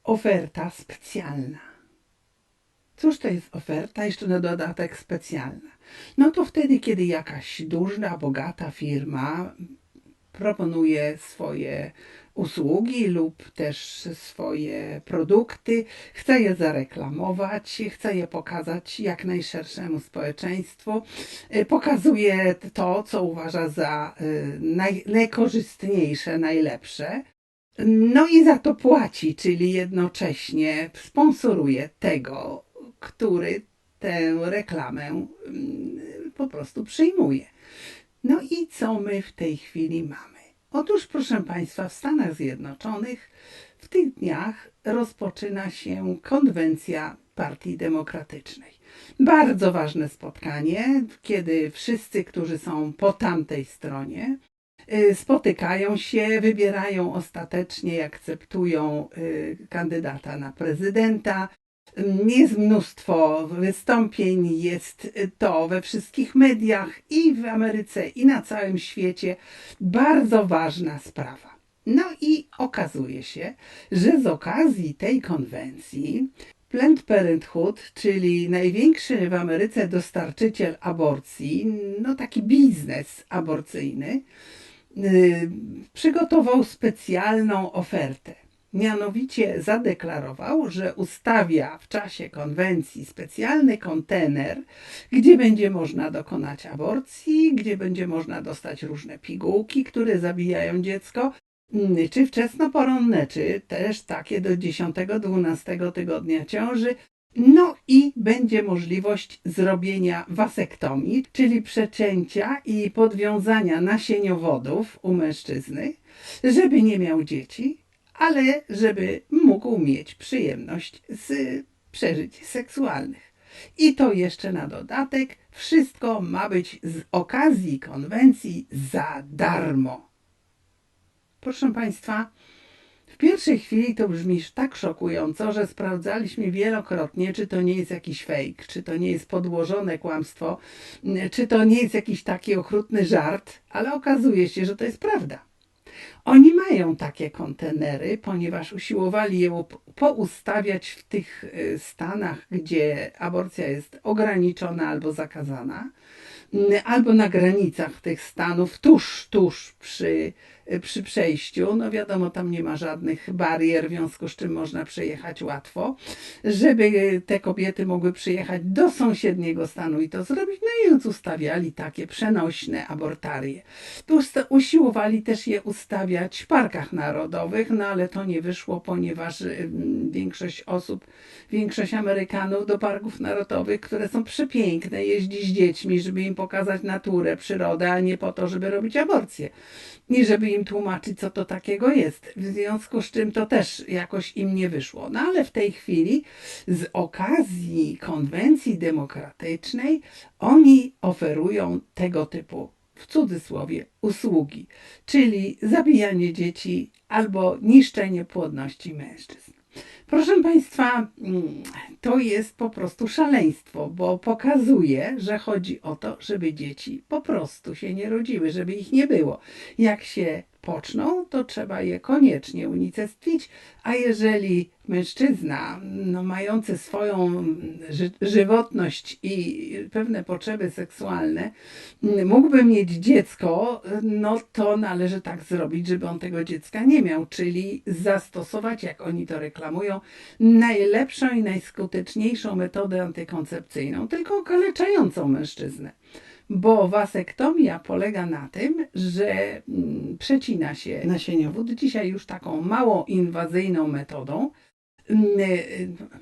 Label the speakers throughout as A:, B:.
A: oferta specjalna. Cóż to jest oferta jeszcze na dodatek specjalna? No to wtedy, kiedy jakaś duża, bogata firma proponuje swoje usługi lub też swoje produkty, chce je zareklamować, chce je pokazać jak najszerszemu społeczeństwu, pokazuje to, co uważa za najkorzystniejsze, najlepsze. No i za to płaci, czyli jednocześnie sponsoruje tego, który tę reklamę po prostu przyjmuje. No i co my w tej chwili mamy? Otóż, proszę Państwa, w Stanach Zjednoczonych w tych dniach rozpoczyna się konwencja Partii Demokratycznej. Bardzo ważne spotkanie, kiedy wszyscy, którzy są po tamtej stronie, spotykają się, wybierają ostatecznie i akceptują kandydata na prezydenta. Jest mnóstwo wystąpień, jest to we wszystkich mediach i w Ameryce, i na całym świecie. Bardzo ważna sprawa. No i okazuje się, że z okazji tej konwencji Planned Parenthood, czyli największy w Ameryce dostarczyciel aborcji, no taki biznes aborcyjny, przygotował specjalną ofertę. Mianowicie zadeklarował, że ustawia w czasie konwencji specjalny kontener, gdzie będzie można dokonać aborcji, gdzie będzie można dostać różne pigułki, które zabijają dziecko, czy wczesnoporonne, czy też takie do 10-12 tygodnia ciąży. No i będzie możliwość zrobienia wasektomii, czyli przecięcia i podwiązania nasieniowodów u mężczyzny, żeby nie miał dzieci, ale żeby mógł mieć przyjemność z przeżyć seksualnych. I to jeszcze na dodatek, wszystko ma być z okazji konwencji za darmo. Proszę Państwa, w pierwszej chwili to brzmi tak szokująco, że sprawdzaliśmy wielokrotnie, czy to nie jest jakiś fake, czy to nie jest podłożone kłamstwo, czy to nie jest jakiś taki okrutny żart, ale okazuje się, że to jest prawda. Oni mają takie kontenery, ponieważ usiłowali je poustawiać w tych stanach, gdzie aborcja jest ograniczona albo zakazana, albo na granicach tych stanów, tuż przy przejściu. No wiadomo, tam nie ma żadnych barier, w związku z czym można przejechać łatwo, żeby te kobiety mogły przyjechać do sąsiedniego stanu i to zrobić. No i więc ustawiali takie przenośne abortarie. Usiłowali też je ustawiać w parkach narodowych, no ale to nie wyszło, ponieważ większość Amerykanów do parków narodowych, które są przepiękne, jeździ z dziećmi, żeby im pokazać naturę, przyrodę, a nie po to, żeby robić aborcję. I żeby im tłumaczyć, co to takiego jest. W związku z czym to też jakoś im nie wyszło. No ale w tej chwili z okazji konwencji demokratycznej oni oferują tego typu, w cudzysłowie, usługi, czyli zabijanie dzieci albo niszczenie płodności mężczyzn. Proszę Państwa, to jest po prostu szaleństwo, bo pokazuje, że chodzi o to, żeby dzieci po prostu się nie rodziły, żeby ich nie było. Jak się poczną, to trzeba je koniecznie unicestwić, a jeżeli mężczyzna mający swoją żywotność i pewne potrzeby seksualne mógłby mieć dziecko, no to należy tak zrobić, żeby on tego dziecka nie miał, czyli zastosować, jak oni to reklamują, najlepszą i najskuteczniejszą metodę antykoncepcyjną, tylko okaleczającą mężczyznę. Bo wasektomia polega na tym, że przecina się nasieniowód, dzisiaj już taką mało inwazyjną metodą,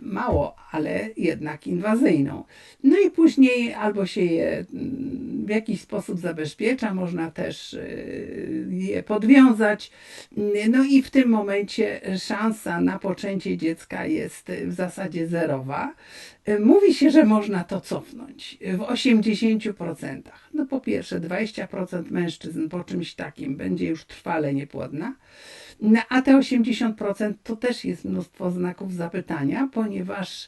A: mało, ale jednak inwazyjną. No i później albo się je w jakiś sposób zabezpiecza, można też je podwiązać. No i w tym momencie szansa na poczęcie dziecka jest w zasadzie zerowa. Mówi się, że można to cofnąć w 80%. No po pierwsze 20% mężczyzn po czymś takim będzie już trwale niepłodna, a te 80% to też jest mnóstwo znaków zapytania, ponieważ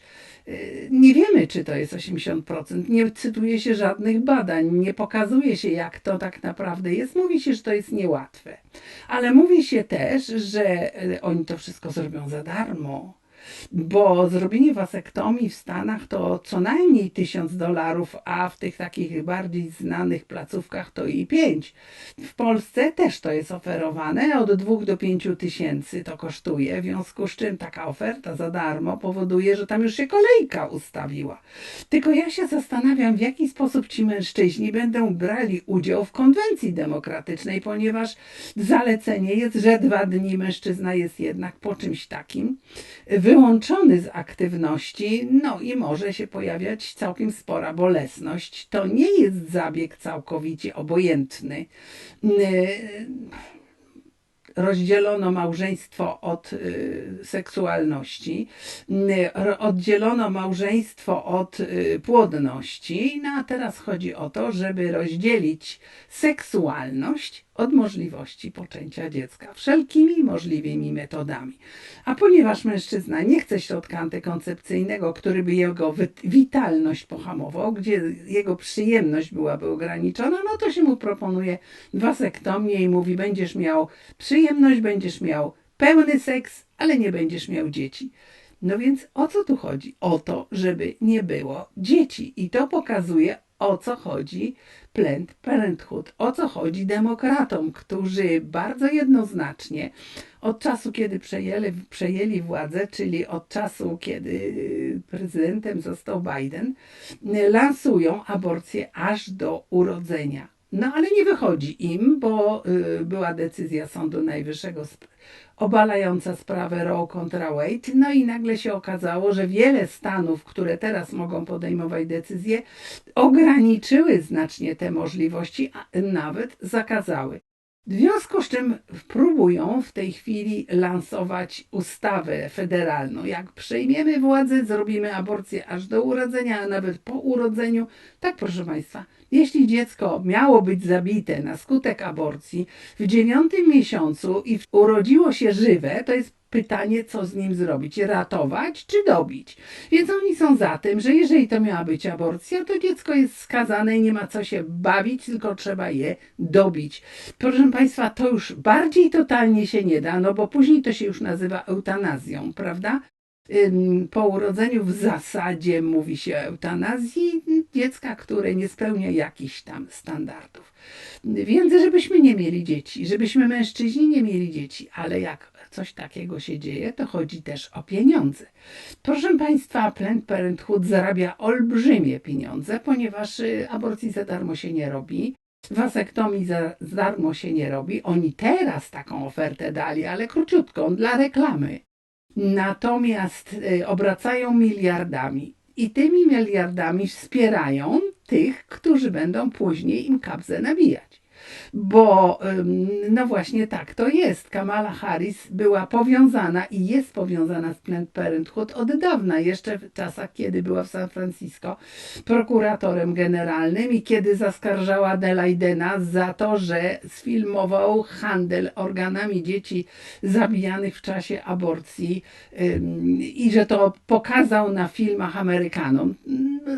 A: nie wiemy, czy to jest 80%. Nie cytuje się żadnych badań, nie pokazuje się, jak to tak naprawdę jest. Mówi się, że to jest niełatwe. Ale mówi się też, że oni to wszystko zrobią za darmo. bo zrobienie wasektomii w Stanach to co najmniej $1000, a w tych takich bardziej znanych placówkach to i 5. W Polsce też to jest oferowane, od 2 do 5 tysięcy to kosztuje, w związku z czym taka oferta za darmo powoduje, że tam już się kolejka ustawiła. Tylko ja się zastanawiam, w jaki sposób ci mężczyźni będą brali udział w konwencji demokratycznej, ponieważ zalecenie jest, że 2 dni mężczyzna jest jednak po czymś takim wyłączony z aktywności, no i może się pojawiać całkiem spora bolesność. To nie jest zabieg całkowicie obojętny. Rozdzielono małżeństwo od seksualności, oddzielono małżeństwo od płodności, no a teraz chodzi o to, żeby rozdzielić seksualność od możliwości poczęcia dziecka wszelkimi możliwymi metodami. A ponieważ mężczyzna nie chce środka antykoncepcyjnego, który by jego witalność pohamował, gdzie jego przyjemność byłaby ograniczona, no to się mu proponuje wasektomię i mówi: będziesz miał przyjemność, będziesz miał pełny seks, ale nie będziesz miał dzieci. No więc o co tu chodzi? O to, żeby nie było dzieci. I to pokazuje, o co chodzi Planned Parenthood, o co chodzi demokratom, którzy bardzo jednoznacznie od czasu, kiedy przejęli władzę, czyli od czasu, kiedy prezydentem został Biden, lansują aborcję aż do urodzenia. No ale nie wychodzi im, bo była decyzja Sądu Najwyższego obalająca sprawę Roe kontra Wade. No i nagle się okazało, że wiele stanów, które teraz mogą podejmować decyzje, ograniczyły znacznie te możliwości, a nawet zakazały. W związku z czym próbują w tej chwili lansować ustawę federalną. Jak przejmiemy władzę, zrobimy aborcję aż do urodzenia, a nawet po urodzeniu. Tak, proszę Państwa, jeśli dziecko miało być zabite na skutek aborcji w 9 miesiącu i urodziło się żywe, to jest pytanie, co z nim zrobić? Ratować czy dobić? Więc oni są za tym, że jeżeli to miała być aborcja, to dziecko jest skazane i nie ma co się bawić, tylko trzeba je dobić. Proszę Państwa, to już bardziej totalnie się nie da, no bo później to się już nazywa eutanazją, prawda? Po urodzeniu w zasadzie mówi się o eutanazji dziecka, które nie spełnia jakichś tam standardów. Więc żebyśmy nie mieli dzieci, żebyśmy mężczyźni nie mieli dzieci, ale jak coś takiego się dzieje, to chodzi też o pieniądze. Proszę Państwa, Planned Parenthood zarabia olbrzymie pieniądze, ponieważ aborcji za darmo się nie robi. Wasektomii za darmo się nie robi. Oni teraz taką ofertę dali, ale króciutką, dla reklamy. Natomiast obracają miliardami i tymi miliardami wspierają tych, którzy będą później im kabzę nabijać. Bo no właśnie tak to jest. Kamala Harris była powiązana i jest powiązana z Planned Parenthood od dawna, jeszcze w czasach, kiedy była w San Francisco prokuratorem generalnym i kiedy zaskarżała Delidena za to, że sfilmował handel organami dzieci zabijanych w czasie aborcji i że to pokazał na filmach Amerykanom.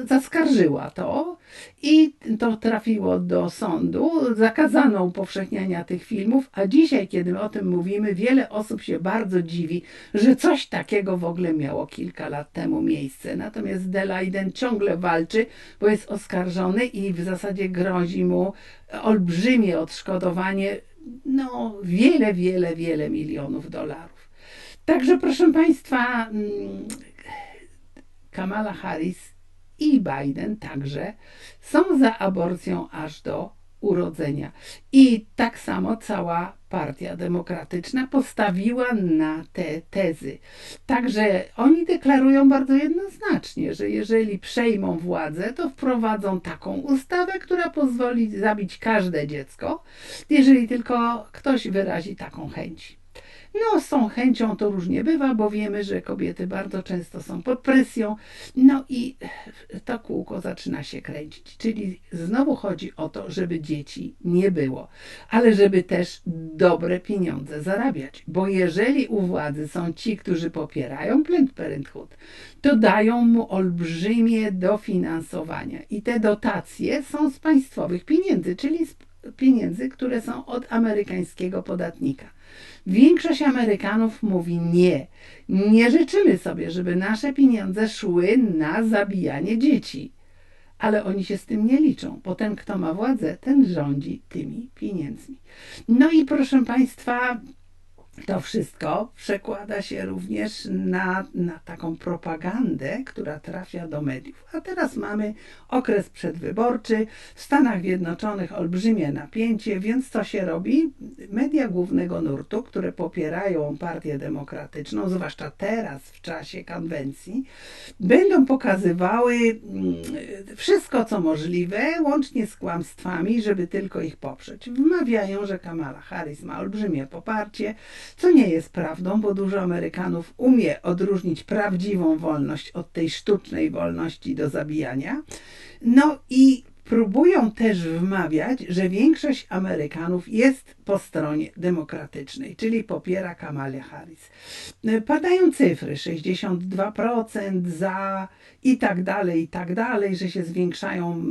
A: Zaskarżyła to i to trafiło do sądu. Zakazano upowszechniania tych filmów, a dzisiaj, kiedy o tym mówimy, wiele osób się bardzo dziwi, że coś takiego w ogóle miało kilka lat temu miejsce. Natomiast Deliden ciągle walczy, bo jest oskarżony i w zasadzie grozi mu olbrzymie odszkodowanie, no wiele milionów dolarów. Także proszę Państwa, Kamala Harris i Biden także są za aborcją aż do urodzenia. I tak samo cała Partia Demokratyczna postawiła na te tezy. Także oni deklarują bardzo jednoznacznie, że jeżeli przejmą władzę, to wprowadzą taką ustawę, która pozwoli zabić każde dziecko, jeżeli tylko ktoś wyrazi taką chęć. No, z tą chęcią to różnie bywa, bo wiemy, że kobiety bardzo często są pod presją, no i to kółko zaczyna się kręcić. Czyli znowu chodzi o to, żeby dzieci nie było, ale żeby też dobre pieniądze zarabiać, bo jeżeli u władzy są ci, którzy popierają Planned Parenthood, to dają mu olbrzymie dofinansowania i te dotacje są z państwowych pieniędzy, czyli z pieniędzy, które są od amerykańskiego podatnika. Większość Amerykanów mówi nie. Nie życzymy sobie, żeby nasze pieniądze szły na zabijanie dzieci. Ale oni się z tym nie liczą, bo ten, kto ma władzę, ten rządzi tymi pieniędzmi. No i proszę Państwa, to wszystko przekłada się również na taką propagandę, która trafia do mediów. A teraz mamy okres przedwyborczy, w Stanach Zjednoczonych olbrzymie napięcie, więc co się robi? Media głównego nurtu, które popierają Partię Demokratyczną, zwłaszcza teraz w czasie konwencji, będą pokazywały wszystko, co możliwe, łącznie z kłamstwami, żeby tylko ich poprzeć. Wmawiają, że Kamala Harris ma olbrzymie poparcie, co nie jest prawdą, bo dużo Amerykanów umie odróżnić prawdziwą wolność od tej sztucznej wolności do zabijania. No i próbują też wmawiać, że większość Amerykanów jest po stronie demokratycznej, czyli popiera Kamalę Harris. Padają cyfry, 62% za i tak dalej, że się zwiększają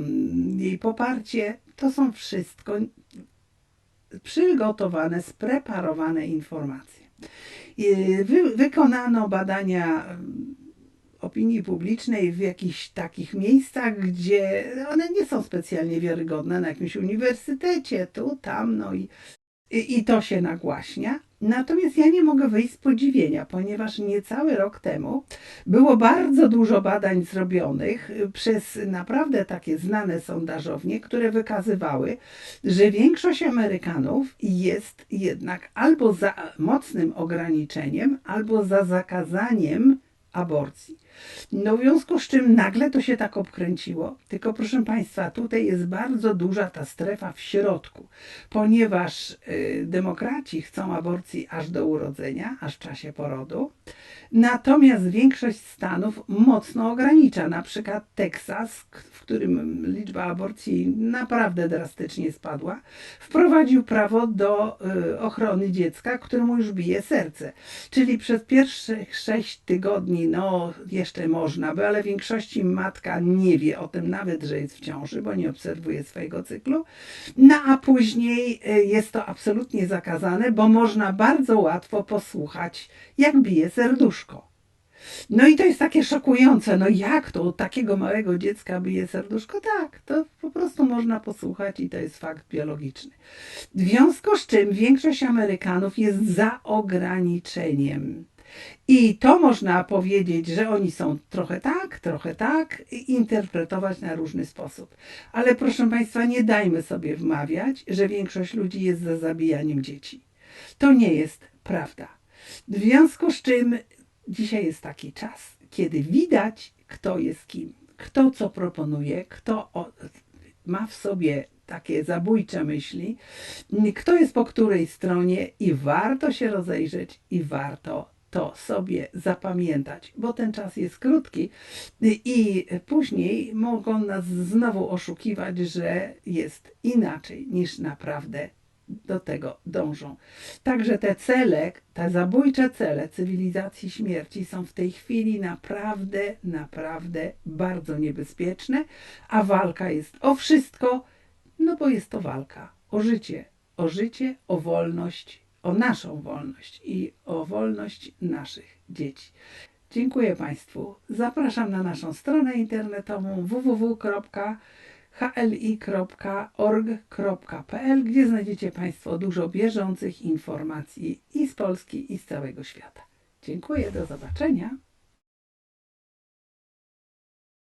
A: jej poparcie. To są wszystko przygotowane, spreparowane informacje. Wykonano badania opinii publicznej w jakichś takich miejscach, gdzie one nie są specjalnie wiarygodne, na jakimś uniwersytecie, tu, tam, no i to się nagłaśnia. Natomiast ja nie mogę wyjść z podziwienia, ponieważ niecały rok temu było bardzo dużo badań zrobionych przez naprawdę takie znane sondażownie, które wykazywały, że większość Amerykanów jest jednak albo za mocnym ograniczeniem, albo za zakazaniem aborcji. No w związku z czym nagle to się tak obkręciło. Tylko proszę Państwa, tutaj jest bardzo duża ta strefa w środku, ponieważ demokraci chcą aborcji aż do urodzenia, aż w czasie porodu, natomiast większość stanów mocno ogranicza. Na przykład Teksas, w którym liczba aborcji naprawdę drastycznie spadła, wprowadził prawo do ochrony dziecka, któremu już bije serce. Czyli przez pierwszych 6 tygodni, no jeszcze można by, ale w większości matka nie wie o tym nawet, że jest w ciąży, bo nie obserwuje swojego cyklu. No a później jest to absolutnie zakazane, bo można bardzo łatwo posłuchać, jak bije serduszko. No i to jest takie szokujące. No jak to u takiego małego dziecka bije serduszko? Tak, to po prostu można posłuchać i to jest fakt biologiczny. W związku z czym większość Amerykanów jest za ograniczeniem. I to można powiedzieć, że oni są trochę tak, i interpretować na różny sposób. Ale proszę Państwa, nie dajmy sobie wmawiać, że większość ludzi jest za zabijaniem dzieci. To nie jest prawda. W związku z czym dzisiaj jest taki czas, kiedy widać, kto jest kim, kto co proponuje, kto ma w sobie takie zabójcze myśli, kto jest po której stronie i warto się rozejrzeć i warto to sobie zapamiętać, bo ten czas jest krótki i później mogą nas znowu oszukiwać, że jest inaczej niż naprawdę do tego dążą. Także te cele, te zabójcze cele cywilizacji śmierci są w tej chwili naprawdę bardzo niebezpieczne, a walka jest o wszystko, no bo jest to walka o życie, o wolność, o naszą wolność i o wolność naszych dzieci. Dziękuję Państwu. Zapraszam na naszą stronę internetową www.hli.org.pl, gdzie znajdziecie Państwo dużo bieżących informacji i z Polski, i z całego świata. Dziękuję, do zobaczenia.